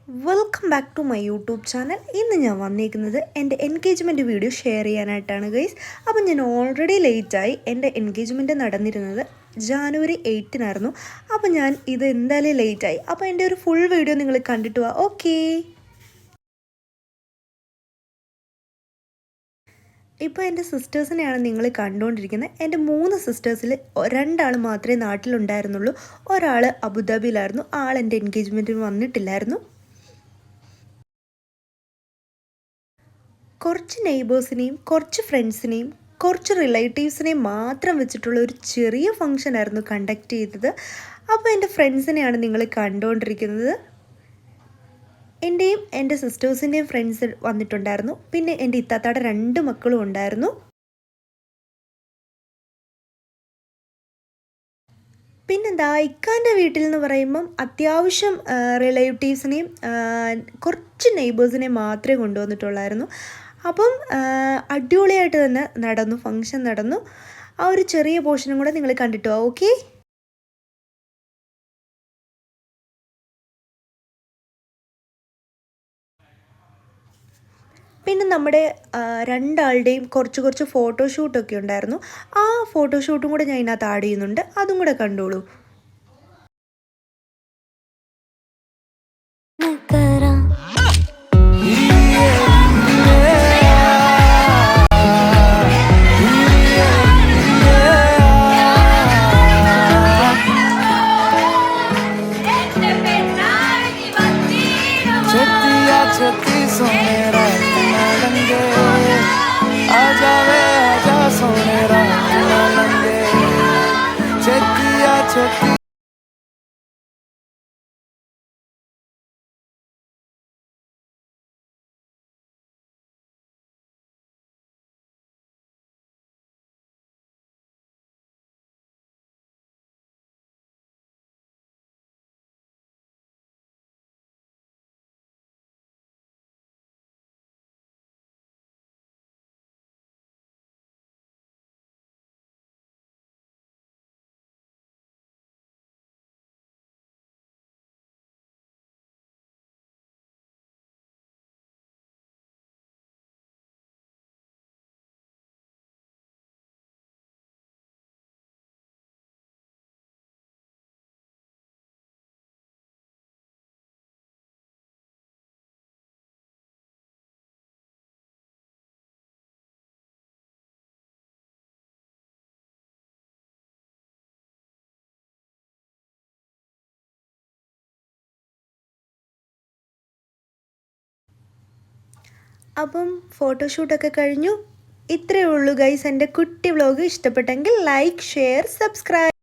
Welcome back to my YouTube channel. ഇന്ന് ഞാൻ വന്നിരിക്കുന്നത് എൻ്റെ എൻഗേജ്മെൻറ്റ് വീഡിയോ ഷെയർ ചെയ്യാനായിട്ടാണ് ഗൈസ്. അപ്പം ഞാൻ ഓൾറെഡി ലേറ്റായി. എൻ്റെ എൻഗേജ്മെൻറ്റ് നടന്നിരുന്നത് ജാനുവരി 8-നായിരുന്നു. അപ്പം ഞാൻ ഇത് എന്തായാലും ലേറ്റായി. അപ്പോൾ എൻ്റെ ഒരു ഫുൾ വീഡിയോ നിങ്ങൾ കണ്ടിട്ട് പോവാം. ഓക്കേ. ഇപ്പോൾ എൻ്റെ സിസ്റ്റേഴ്സിനെയാണ് നിങ്ങൾ കണ്ടുകൊണ്ടിരിക്കുന്നത്. എൻ്റെ 3 സിസ്റ്റേഴ്സിൽ 2 ആൾ മാത്രമേ നാട്ടിലുണ്ടായിരുന്നുള്ളൂ. ഒരാൾ അബുദാബിയിലായിരുന്നു. ആൾ എൻ്റെ എൻഗേജ്മെൻറ്റിന് വന്നിട്ടില്ലായിരുന്നു. കുറച്ച് നെയ്ബേഴ്സിനെയും കുറച്ച് ഫ്രണ്ട്സിനെയും കുറച്ച് റിലേറ്റീവ്സിനെയും മാത്രം വെച്ചിട്ടുള്ള ഒരു ചെറിയ ഫംഗ്ഷനായിരുന്നു കണ്ടക്ട് ചെയ്തത്. അപ്പോൾ എൻ്റെ ഫ്രണ്ട്സിനെയാണ് നിങ്ങൾ കണ്ടുകൊണ്ടിരിക്കുന്നത്. എൻ്റെയും എൻ്റെ സിസ്റ്റേഴ്സിൻ്റെയും ഫ്രണ്ട്സ് വന്നിട്ടുണ്ടായിരുന്നു. പിന്നെ എൻ്റെ ഇത്താത്തയുടെ 2 മക്കളും ഉണ്ടായിരുന്നു. പിന്നെന്താ, ഇക്കാൻ്റെ വീട്ടിൽ എന്ന് പറയുമ്പം അത്യാവശ്യം റിലേറ്റീവ്സിനെയും കുറച്ച് നെയ്ബേഴ്സിനെയും മാത്രമേ കൊണ്ടുവന്നിട്ടുള്ളായിരുന്നു. അപ്പം അടിപൊളിയായിട്ട് തന്നെ നടന്നു, ഫംഗ്ഷൻ നടന്നു. ആ ഒരു ചെറിയ പോർഷനും കൂടെ നിങ്ങൾ കണ്ടിട്ട് പോവാം. ഓക്കെ. പിന്നെ നമ്മുടെ 2 ആളുടെയും കുറച്ച് ഫോട്ടോഷൂട്ടൊക്കെ ഉണ്ടായിരുന്നു. ആ ഫോട്ടോഷൂട്ടും കൂടെ ഞാൻ ഇതിനകത്ത് ആഡ് ചെയ്യുന്നുണ്ട്. അതും കൂടെ കണ്ടോളൂ. छत्ती सोने रात ना लंगे आ जावे आजा सोने रात ना लंगे छत्तिया छत्ती. അപ്പം ഫോട്ടോഷൂട്ടൊക്കെ കഴിഞ്ഞു. ഇത്രയേ ഉള്ളൂ ഗൈസ്. എൻ്റെ കുട്ടി വ്ലോഗ് ഇഷ്ടപ്പെട്ടെങ്കിൽ ലൈക്ക്, ഷെയർ, സബ്സ്ക്രൈബ്.